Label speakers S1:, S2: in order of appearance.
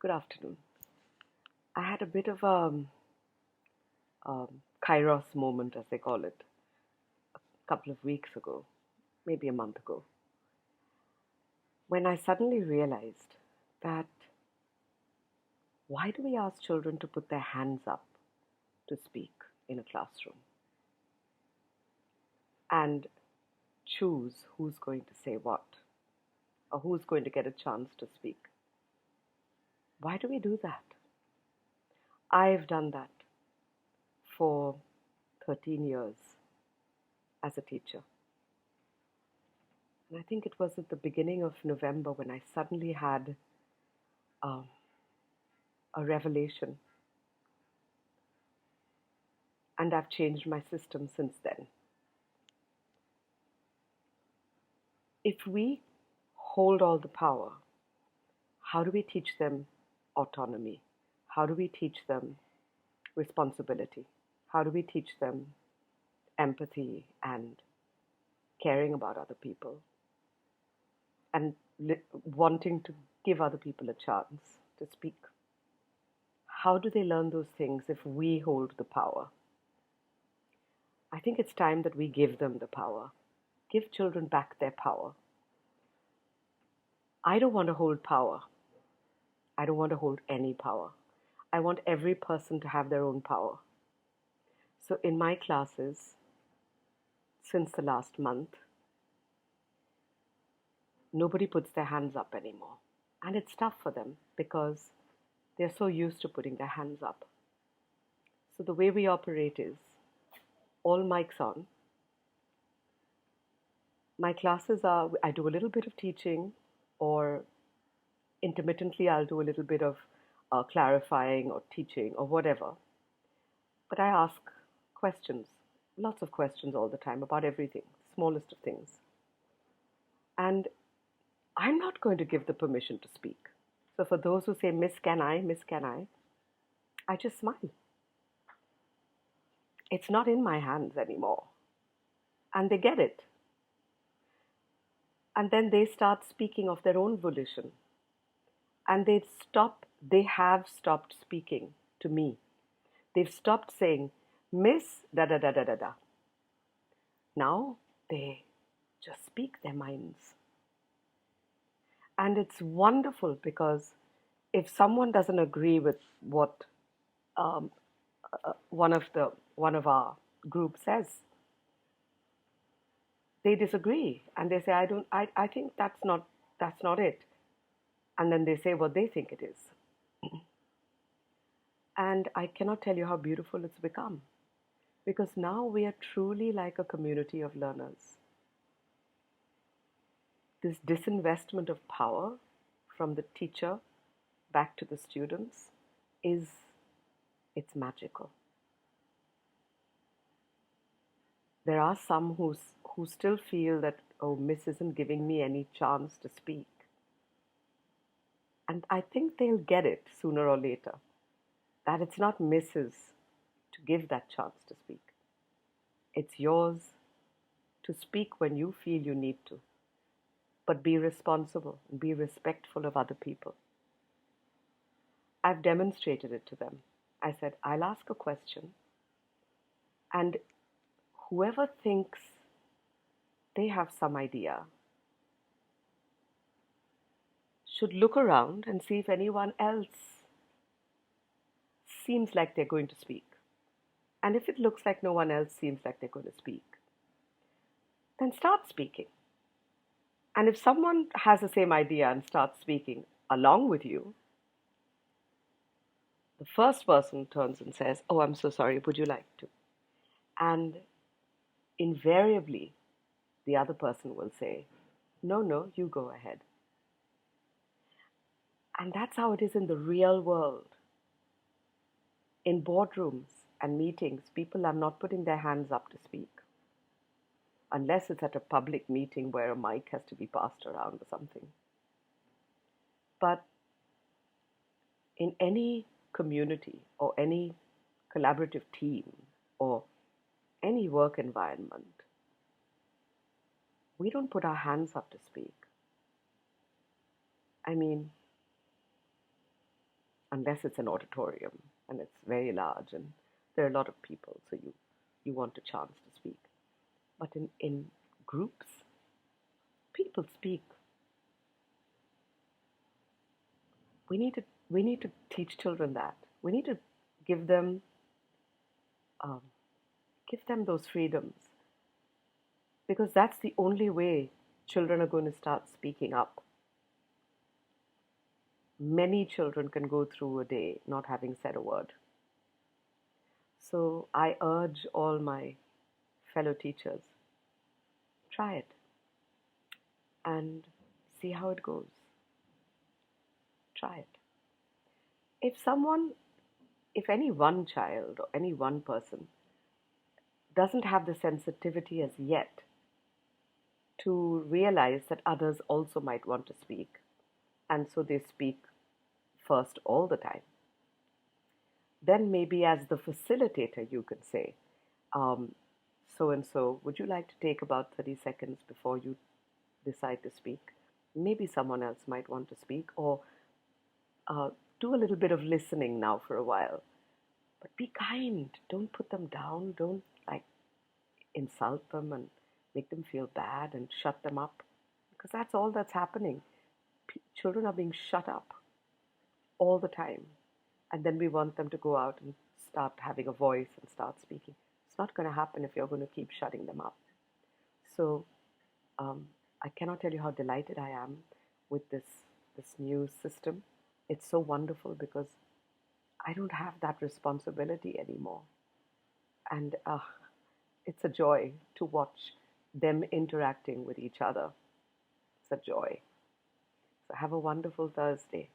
S1: Good afternoon. I had a bit of kairos moment, as they call it, a couple of weeks ago, maybe a month ago, when I suddenly realized that why do we ask children to put their hands up to speak in a classroom and choose who's going to say what or who's going to get a chance to speak? Why do we do that? I've done that for 13 years as a teacher. And I think it was at the beginning of November when I suddenly had um, a revelation. And I've changed my system since then. If we hold all the power, how do we teach them autonomy? How do we teach them responsibility? How do we teach them empathy and caring about other people and wanting to give other people a chance to speak? How do they learn those things if we hold the power? I think it's time that we give them the power. Give children back their power. I don't want to hold power. I don't want to hold any power. I want every person to have their own power. So in my classes, since the last month, nobody puts their hands up anymore. And it's tough for them because they're so used to putting their hands up. So the way we operate is all mics on. My classes are, I do a little bit of teaching, or intermittently I'll do a little bit of clarifying or teaching or whatever. But I ask questions, lots of questions all the time about everything, smallest of things. And I'm not going to give the permission to speak. So for those who say, Miss, can I just smile. It's not in my hands anymore. And they get it. And then they start speaking of their own volition. And they have stopped speaking to me. They've stopped saying, Miss, da da da da da da. Now they just speak their minds. And it's wonderful because if someone doesn't agree with what one of our group says, they disagree and they say, I think that's not it. And then they say what they think it is. And I cannot tell you how beautiful it's become, because now we are truly like a community of learners. This disinvestment of power from the teacher back to the students it's magical. There are some who still feel that, oh, Miss isn't giving me any chance to speak. And I think they'll get it sooner or later, that it's not Miss's to give that chance to speak. It's yours to speak when you feel you need to, but be responsible and be respectful of other people. I've demonstrated it to them. I said, I'll ask a question, and whoever thinks they have some idea should look around and see if anyone else seems like they're going to speak. And if it looks like no one else seems like they're going to speak, then start speaking. And if someone has the same idea and starts speaking along with you, the first person turns and says, oh, I'm so sorry, would you like to? And invariably, the other person will say, no, you go ahead. And that's how it is in the real world. In boardrooms and meetings, people are not putting their hands up to speak, unless it's at a public meeting where a mic has to be passed around or something. But in any community or any collaborative team or any work environment, we don't put our hands up to speak. I mean, unless it's an auditorium and it's very large and there are a lot of people, so you want a chance to speak. But in groups, people speak. We need to teach children that. We need to give them um, give them those freedoms, because that's the only way children are going to start speaking up. Many children can go through a day not having said a word. So I urge all my fellow teachers, try it and see how it goes. Try it. If any one child or any one person doesn't have the sensitivity as yet to realize that others also might want to speak, and so they speak first all the time, then maybe as the facilitator you could say, so and so, would you like to take about 30 seconds before you decide to speak? Maybe someone else might want to speak, or do a little bit of listening now for a while. But be kind. Don't put them down. Don't like insult them and make them feel bad and shut them up, because that's all that's happening. Children are being shut up all the time, and then we want them to go out and start having a voice and start speaking. It's not going to happen if you're going to keep shutting them up. So I cannot tell you how delighted I am with this new system. It's so wonderful because I don't have that responsibility anymore, and it's a joy to watch them interacting with each other. It's a joy. So have a wonderful Thursday.